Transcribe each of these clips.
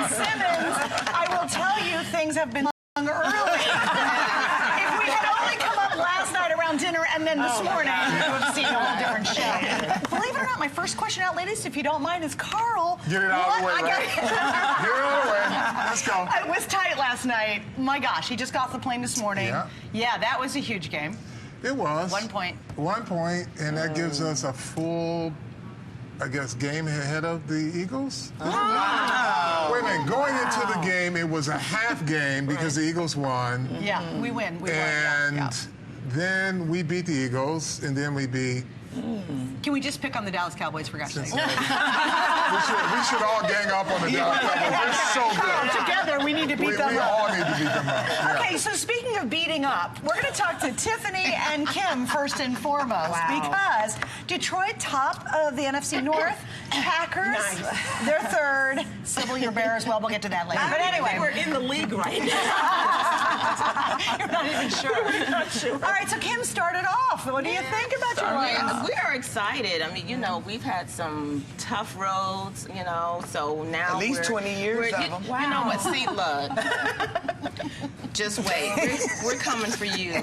Simmons, I will tell you, things have been long early. If we had only come up last night around dinner and then this morning, we would have seen a whole different show. Believe it or not, my first question out, ladies, if you don't mind, is Carl. Get it out of the way, right? Get it out of the way. Let's go. It was tight last night. My gosh, he just got off the plane this morning. Yeah, that was a huge game. It was. 1 point. 1 point, and that gives us a full, I guess, game ahead of the Eagles. Wow. Wait a minute, going into the game, it was a half game because the Eagles won. Yeah, we win. We won. And then we beat the Eagles, and then we beat... Can we just pick on the Dallas Cowboys for God's sake? we should all gang up on the Dallas Cowboys. They're so good. Together, we need to beat them up. We all need to beat them up. Yeah. Okay, so speaking of beating up, we're going to talk to Tiffany and Kim first and foremost because Detroit, top of the NFC North, Packers, they're third. Sybil, your Bears, well, we'll get to that later. But anyway, we're in the league right now. You're not even sure. We're not sure. All right, so Kim started off. What do you think about your Lions? We are excited. I mean, you know, we've had some tough roads, you know, so now at least 20 years of them. You know what? See, look. Just wait. We're coming for you.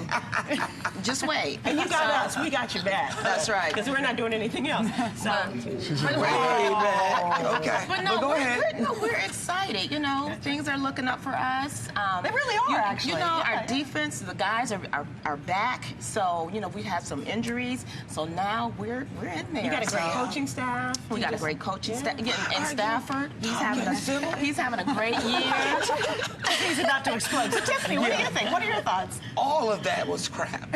Just wait. And you got us. We got your back. That's right. Because we're not doing anything else. So. She's way back. Okay. But no, go ahead. We're excited. You know, things are looking up for us. They really are, actually. You know, our defense, the guys are back. So, you know, we had some injuries. So now we're in there. You got a great coaching staff. We got a great coaching staff. And Stafford, he's having a great year. He's about to explode. So, Tiffany, what do you think? What are your thoughts? All of that was crap.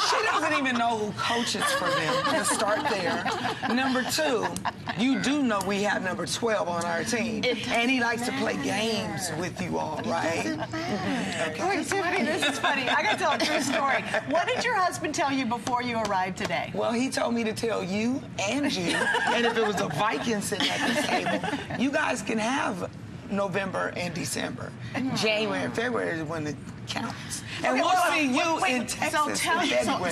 She doesn't even know who coaches for them, to start there. Number two, you do know we have number 12 on our team. And he likes to play games with you all, right? Wait, Tiffany, this is funny. I got to tell a true story. What did your husband tell you before you arrived today? Well, he told me to tell you and you, and if it was a Viking sitting at this table, you guys can have November and December. January and February is when it counts. And we'll see you in Texas.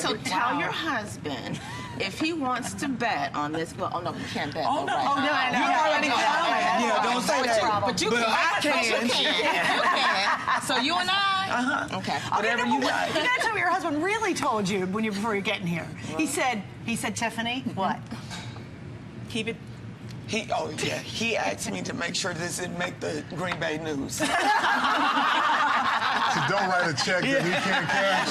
So tell your husband if he wants to bet on this. Well, oh no, you can't bet. Oh no, right? you already counted. Yeah, don't say that. But you can. I can. You can. So you and I. Okay. Whatever you like. You gotta tell me your husband really told you before you're getting here. He said, Tiffany, what? Keep it. He asked me to make sure this didn't make the Green Bay news. So don't write a check that he can't cash.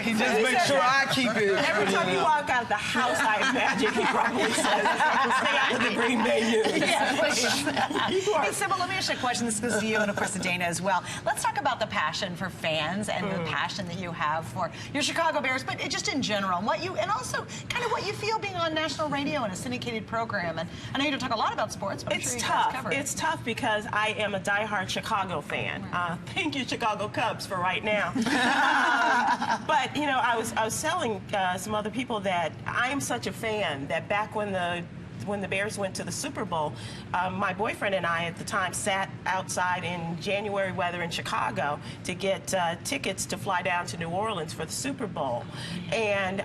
He just makes sure I keep it. Every time you walk out of the house, I imagine he probably says, stay out of the Green Bay news. Hey, Sybil, let me ask you a question. This goes to you and, of course, to Dana as well. Let's talk about the passion for fans and the passion that you have for your Chicago Bears, but just in general, and also kind of what you feel being on national radio in a syndicated program. And I know you don't talk a lot about sports, but I'm sure you guys cover it. It's tough because I am a diehard Chicago fan. Thank you, Chicago Cubs, for right now. But you know, I was telling some other people that I am such a fan that back when the Bears went to the Super Bowl, my boyfriend and I at the time sat outside in January weather in Chicago to get tickets to fly down to New Orleans for the Super Bowl. And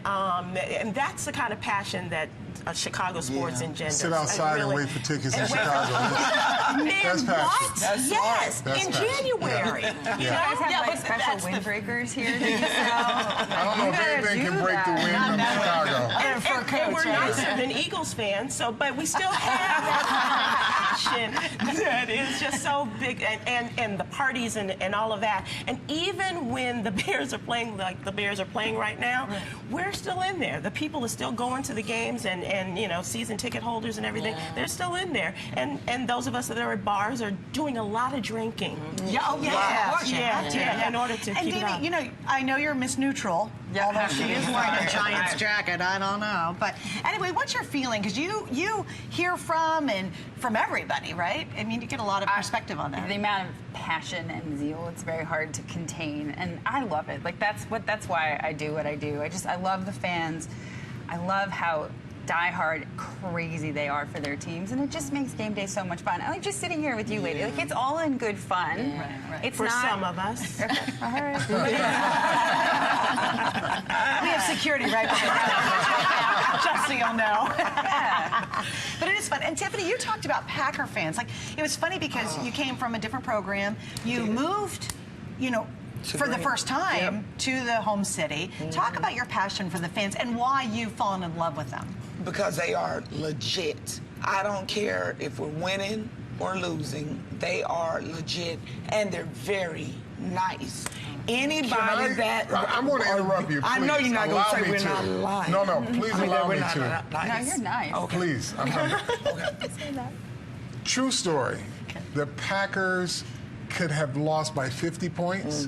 that's the kind of passion that Chicago sports engenders. Sit outside and wait for tickets in Chicago. That's passion. That's yes, That's in passion. January. Yeah. You guys know? have like special windbreakers here that you sell? I don't know if anything can break the wind from Chicago. And we're nicer than Eagles fans, but we still have that passion that is just so big, and the parties and all of that. And even when the Bears are playing like the Bears are playing right now, we're still in there. The people are still going to the games, and you know, season ticket holders and everything, they're still in there. And those of us that are at bars are doing a lot of drinking. Yeah, in order to keep it up. You know, I know you're Miss Neutral, although she is wearing a Giants jacket. I don't know. But anyway, what's your feeling? Because you hear from everybody, right? I mean, you get a lot of perspective on that. The amount of passion and zeal, it's very hard to contain, and I love it. Like that's why I do what I do. I love the fans. I love how diehard crazy they are for their teams, and it just makes game day so much fun. I like just sitting here with you, lady. Like, it's all in good fun. Right. It's For not... some of us. All right. We have security right behind us. Just so you'll know. But it is fun. And Tiffany, you talked about Packer fans. Like, it was funny because you came from a different program. You moved, you know, for the first time to the home city. Talk about your passion for the fans and why you've fallen in love with them. Because they are legit. I don't care if we're winning or losing. They are legit, and they're very nice. Anybody that... I'm going to interrupt you, please. I know you're not going to say we're to. not lying. No, please allow me to. No, you're nice. Okay. Please. Say that. True story. The Packers could have lost by 50 points,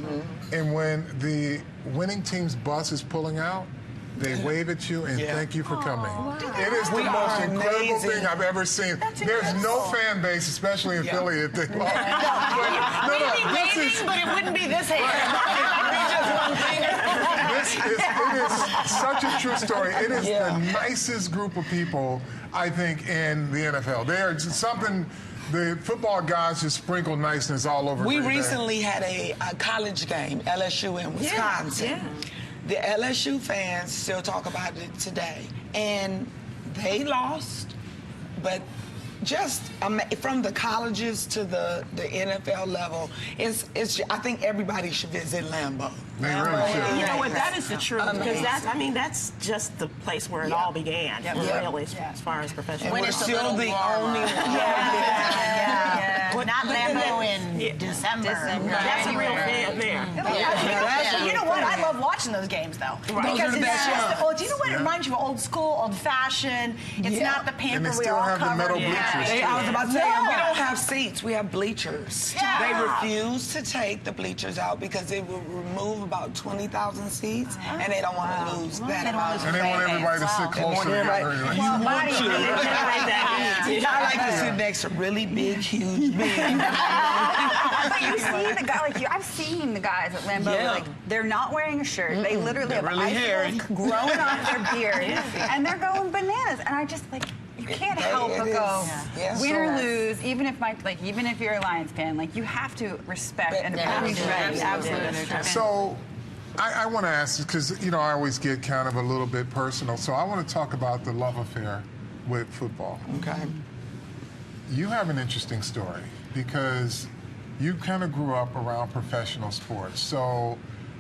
and when the winning team's bus is pulling out, they wave at you and thank you for coming. It is the most incredible thing I've ever seen. There's no fan base, especially in Philly, if they lost. Maybe waving, but it wouldn't be this hand. It is such a true story. It is the nicest group of people, I think, in the NFL. They are just something. The football guys just sprinkle niceness all over. We recently had a college game, LSU in Wisconsin. The LSU fans still talk about it today. And they lost, but just from the colleges to the NFL level, I think everybody should visit Lambeau. They really should. You know what? That is the truth. Because that's just the place where it all began. Really, as far as professional. And we're still the only one. Not Lambeau in December. That's a real fan there. You know what? I love watching those games, though. Because it's just, well, do you know what? It reminds you of old school, old fashioned. It's not the pamper we all have the covered. metal bleachers. I was about to say, we don't have seats. We have bleachers. They refuse to take the bleachers out because it will remove about 2000 seats, and they don't want to lose that amount. And they want everybody to sit closer together. You want to. I like to sit next to really big, huge men. But you see the guy, I've seen the guys at Lambeau, they're not wearing a shirt. They literally have icicles growing off their beard, and they're going bananas. And I just you can't help but go win or lose, even if you're a Lions fan, you have to respect and appreciate. Absolutely. So, I want to ask you because I always get kind of a little bit personal. So I want to talk about the love affair with football. Okay. You have an interesting story because you kind of grew up around professional sports. So,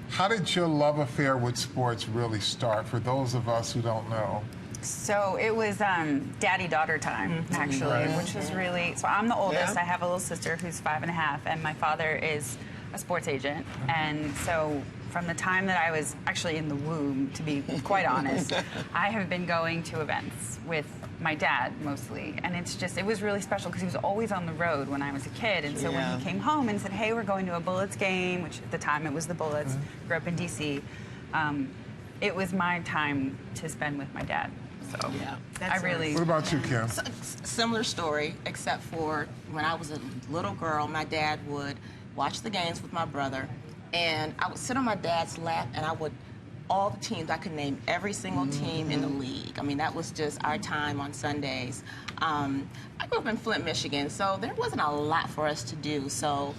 how did your love affair with sports really start? For those of us who don't know. So it was daddy-daughter time, actually, which was really... So I'm the oldest. I have a little sister who's 5.5, and my father is a sports agent. And so from the time that I was actually in the womb, to be quite honest, I have been going to events with my dad, mostly. And it was really special because he was always on the road when I was a kid. And so when he came home and said, hey, we're going to a Bullets game, which at the time it was the Bullets, grew up in D.C., it was my time to spend with my dad. So I really... What about you, Kim? Similar story, except for when I was a little girl, my dad would watch the games with my brother, and I would sit on my dad's lap, and all the teams, I could name every single team in the league. I mean, that was just our time on Sundays. I grew up in Flint, Michigan, so there wasn't a lot for us to do. So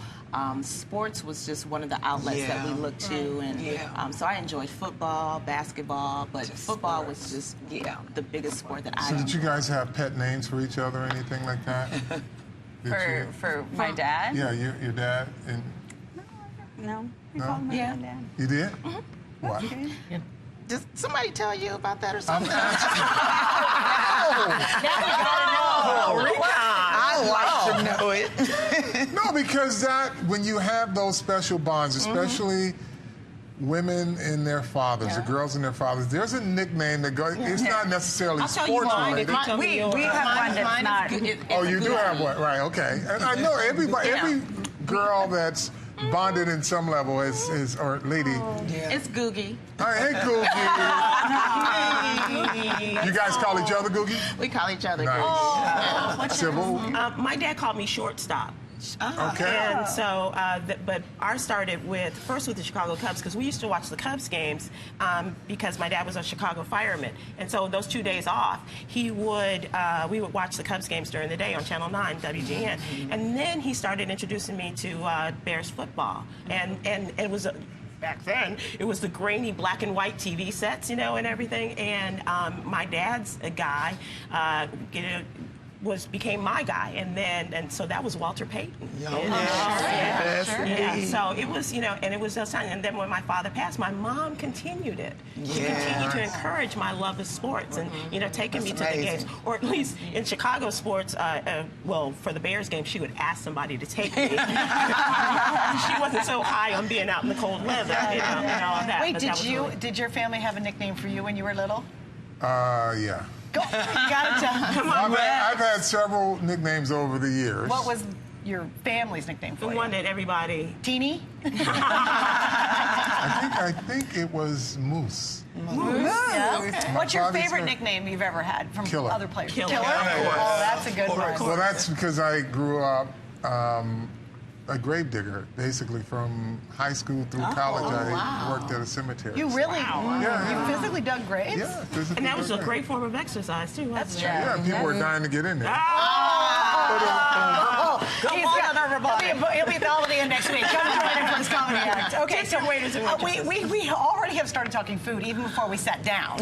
sports was just one of the outlets that we looked to, and so I enjoyed football, basketball, but football was just the biggest sport that I. So did you guys have pet names for each other or anything like that? For my dad? Yeah, your dad. And No, we called my dad. You did? What? Did somebody tell you about that or something? I like to know it. No, because when you have those special bonds, especially women and their fathers, the girls and their fathers, there's a nickname that goes, it's not necessarily sports related. We have one that's not. Oh, you do have one, right, okay. And I know every girl that's bonded in some level is or lady. It's Googie. All right, hey, Googie. You guys call each other Googie? We call each other Nice. Googie. Civil? My dad called me shortstop. Okay. And so, but ours started first with the Chicago Cubs, because we used to watch the Cubs games because my dad was a Chicago fireman. And so those 2 days off, we would watch the Cubs games during the day on Channel 9, WGN. And then he started introducing me to Bears football. And it was back then, it was the grainy black and white TV sets, you know, and everything. And my dad's a guy, you know, became my guy, and so that was Walter Payton. So it was, you know, and it was just, and then when my father passed, my mom continued it. She continued to encourage my love of sports, and you know, taking me to the games, or at least in Chicago sports. Well, for the Bears game, she would ask somebody to take me. She wasn't so high on being out in the cold weather, you know, and all of that. Wait, did your family have a nickname for you when you were little? Yeah. Go, you gotta tell. Come on, I've had several nicknames over the years. What was your family's nickname for the you? one that everybody. Teeny? I think it was Moose. Moose. Yeah. Okay. What's your father's favorite name- nickname you've ever had from Killer. other players? Killer. Oh, that's a good one. Well, that's because I grew up a grave digger, basically from high school through college. I worked at a cemetery. You really? Yeah. You physically dug graves? Yeah, physically. And that was a dug great form of exercise too, wasn't it? Yeah, people were dying to get in there. He'll be Comedy next week. Come join him for his comedy act. Okay, so we already have started talking food even before we sat down.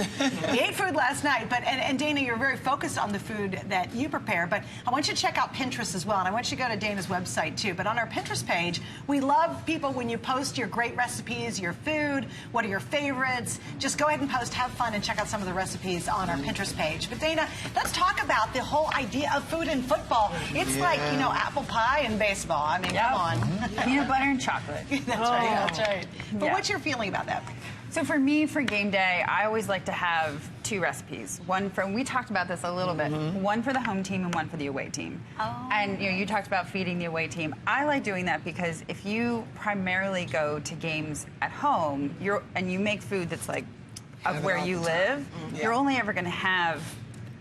We ate food last night, but and Dana, you're very focused on the food that you prepare, but I want you to check out Pinterest as well, and I want you to go to Dana's website too. But on our Pinterest page, we love people when you post your great recipes, your food, what are your favorites. Just go ahead and post, have fun, and check out some of the recipes on our Pinterest page. But Dana, let's talk about the whole idea of food in football. It's like, you know, apple pie and baseball. I mean, come on. Peanut butter and chocolate. That's right, that's right. But what's your feeling about that? So for me, for game day, I always like to have two recipes. One for, we talked about this a little bit, one for the home team and one for the away team. Oh. And you know, you talked about feeding the away team. I like doing that because if you primarily go to games at home, and you make food that's like of where you live, you're only ever going to have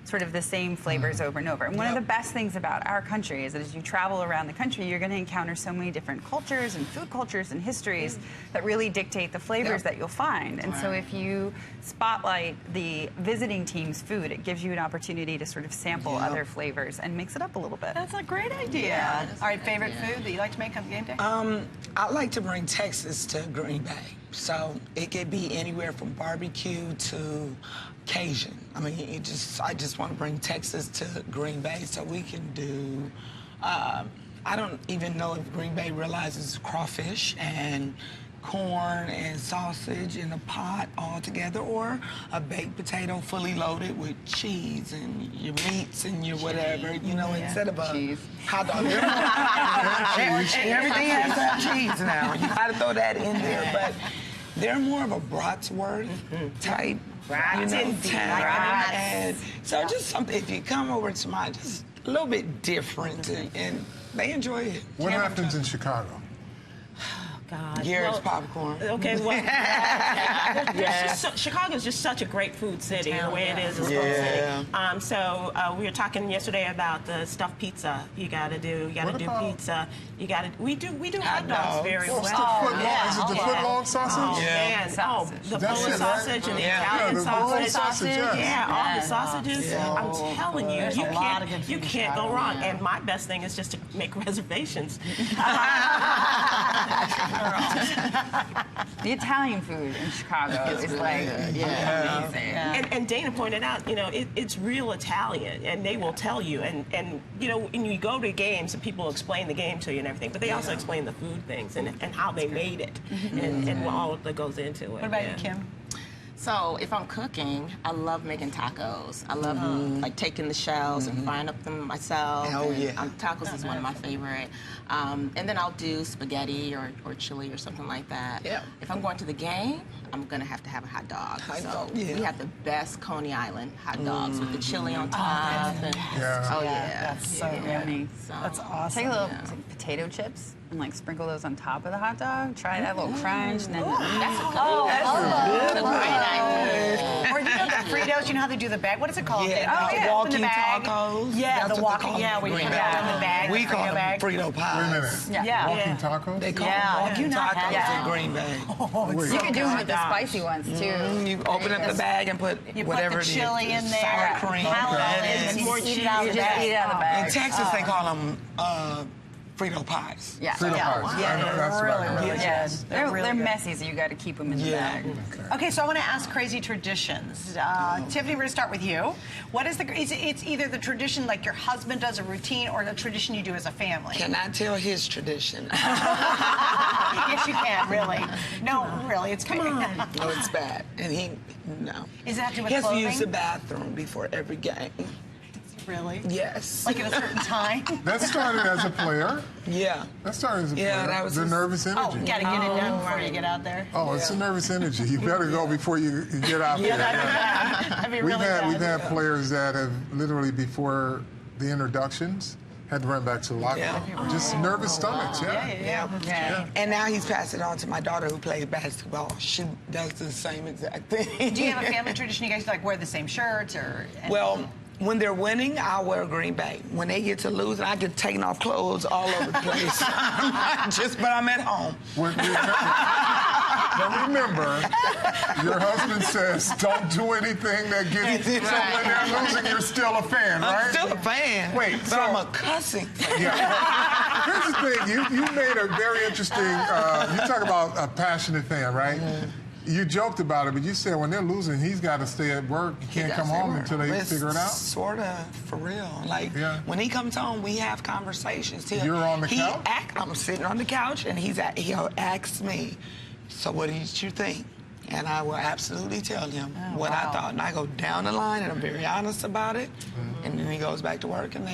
sort of the same flavors over and over. And one of the best things about our country is that as you travel around the country, you're going to encounter so many different cultures and food cultures and histories that really dictate the flavors that you'll find. And so if you spotlight the visiting team's food, it gives you an opportunity to sort of sample other flavors and mix it up a little bit. That's a great idea. All right, favorite food that you like to make on game day? I like to bring Texas to Green Bay. So it could be anywhere from barbecue to Cajun. I mean, I just want to bring Texas to Green Bay so we can do, I don't even know if Green Bay realizes crawfish and corn and sausage in a pot all together, or a baked potato fully loaded with cheese and your meats and your whatever, you know, instead of a hot dog. Everything has to have cheese now. You got to throw that in there, but they're more of a bratwurst type. You know, and so just something, if you come over to mine, just a little bit different, and they enjoy it. What happens in Chicago? God. Garrett's popcorn. Okay, well, Chicago's just such a great food city, the way it is a food city. So we were talking yesterday about the stuffed pizza. You got to do pizza. You got to. We do hot dogs very well. Is it the foot-long sausage? Man, the Polish sausage and the Italian sausage. Yeah, all the sausages. I'm telling you, you can't go wrong. And my best thing is just to make reservations. The Italian food in Chicago is like amazing. And Dana pointed out, you know, it's real Italian, and they will tell you. And you know, when you go to games, and people explain the game to you and everything, but they also explain the food things and how they made it and all that goes into it. What about you, Kim? So if I'm cooking, I love making tacos. I love like taking the shells and frying up them myself. Tacos is one of my favorite. And then I'll do spaghetti or chili or something like that. If I'm going to the game, I'm gonna have to have a hot dog. We have the best Coney Island hot dogs with the chili on top. That's so yummy. So, that's awesome. Take a little potato chips and like sprinkle those on top of the hot dog. Try that little crunch, and then that's a good idea. Or you know the Fritos, you know how they do the bag? What is it called? Walking tacos. Yeah, the walking. Yeah, we put that in the bag. We call them Frito pies. Wait a minute. Walking tacos? They call them walking tacos in Green Bay. You can do them with the spicy ones too. You open up the bag and put whatever put the chili in there, sour cream, and then you eat it out of the bag. Eat it out of the bag. In Texas, they call them Frito pies. Yeah. Frito pies. Yeah, I know, that's what I really, heard. really Yeah, good. they're good. messy, so you got to keep them in the Yeah. bag. Okay, so I want to ask crazy traditions. Tiffany, we're going to start with you. What is it's either the tradition like your husband does a routine or the tradition you do as a family? Can I tell his tradition? Yes, you can, really. No, really, it's come on. No, it's bad. And no. Is it have to do with He has to clothing? use the bathroom before every game. Really? Yes. Like at a certain time? That started as a player. Yeah. That started as a Yeah, player. that was the his- nervous energy. Oh, gotta get it done before you get out there. Oh, it's a nervous energy. You better go before you get out Yeah, there. that'd be really bad. We've had players that have literally before the introductions had to run back to the locker room. Just nervous stomachs. Yeah. Yeah. And now he's passed it on to my daughter who plays basketball. She does the same exact thing. Do you have a family tradition? You guys like wear the same shirts or? Well, when they're winning, I'll wear Green Bay. When they get to losing, I get taken off clothes all over the place. But I'm at home. But remember, your husband says, don't do anything that gets... So when they're losing, you're still a fan, right? I'm still a fan. Wait, but so- I'm a cussing fan. Yeah. Here's the thing. You made a very interesting... you talk about a passionate fan, right? You joked about it, but you said when they're losing, he's got to stay at work. He can't come home until they figure it out. Sort of, for real. Like, when he comes home, we have conversations. You're on the couch? I'm sitting on the couch, and he'll ask me, so what did you think? And I will absolutely tell him what I thought. And I go down the line, and I'm very honest about it. And then he goes back to work, and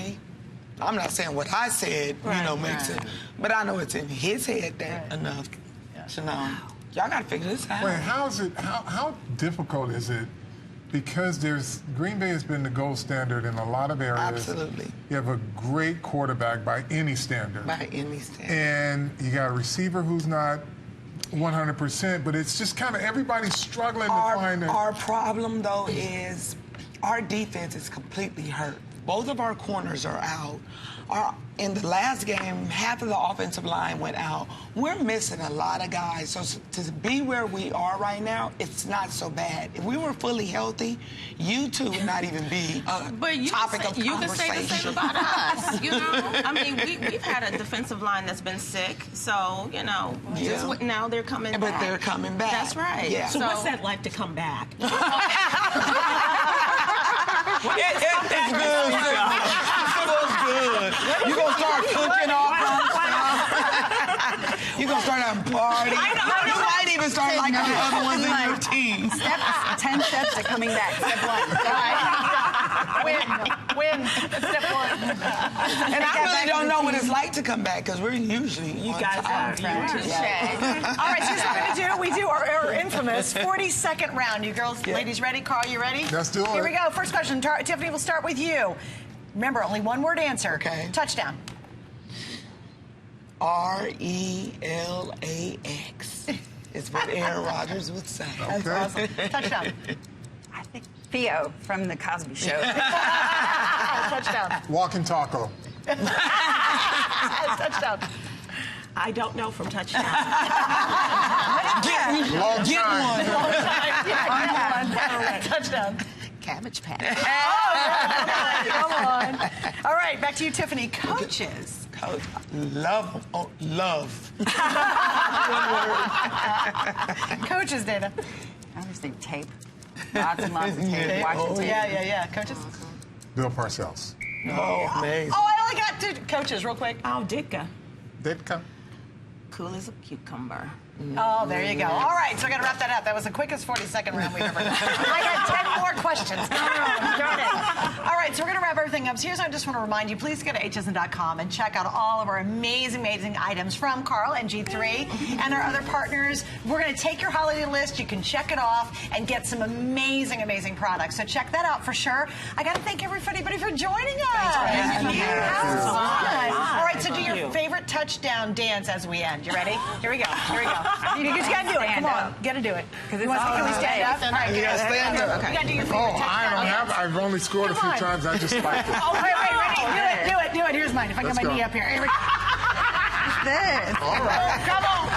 I'm not saying what I said, makes it. But I know it's in his head that enough to know. Y'all got to figure this out. Wait, how difficult is it? Because Green Bay has been the gold standard in a lot of areas. Absolutely. You have a great quarterback by any standard. By any standard. And you got a receiver who's not 100%, but it's just kind of everybody's struggling to find it. Our problem, though, is our defense is completely hurt. Both of our corners are out. In the last game, half of the offensive line went out. We're missing a lot of guys. So to be where we are right now, it's not so bad. If we were fully healthy, you two would not even be a topic of conversation. You can say the same about us, I mean, we've had a defensive line that's been sick, so, now they're coming back. But they're coming back. That's right. Yeah. So what's that like to come back? It's good. It feels good. You gonna start cooking all kinds of stuff. You gonna start having parties. You might even start liking the other ones in your team. 10 steps to coming back. Step 1. Win. Step 1. And I really don't know what it's like to come back because we're usually You guys are. All right, so here's what we're going to do. We do our infamous 40-second round. You girls, ladies ready? Carl, you ready? Let's do it. Here we go. First question. Tiffany, we'll start with you. Remember, only one word answer. Okay. Touchdown. RELAX is what Aaron Rodgers would say. That's awesome. Touchdown. I think Theo from The Cosby Show. Touchdown. Walking taco. Touchdown. I don't know from touchdown. Get one. Touchdown. Cabbage patch. Come on. All right, back to you, Tiffany. Coaches. Coach, love them. Oh, love. Coaches, Dana. I just think tape. Lots and lots of tape. Watching tape. Yeah. Coaches. Bill Parcells. Oh, amazing. Oh, I only got 2 coaches real quick. Oh, Ditka. Ditka. Cool as a cucumber. Oh, there you go. All right, so I got to wrap that up. That was the quickest 40-second round we've ever done. I got 10 more questions. Darn it. All right, so we're going to wrap everything up. So here's what I just want to remind you. Please go to hsn.com and check out all of our amazing items from Carl and G3 and our other partners. We're going to take your holiday list. You can check it off and get some amazing products. So check that out for sure. I got to thank everybody for joining us. Thank you. That was fun. All right, so do your favorite touchdown dance as we end. You ready? Here we go. You just gotta do it. Come on, gotta do it. Can we stand up? All right, You gotta stand up. You gotta do your favorite Oh, touchdown. I don't have. I've only scored a few times. I just like it. Oh, wait, ready? Do it. Here's mine. If I get Let's my go. knee up here. Here we go. This. All right. Come on.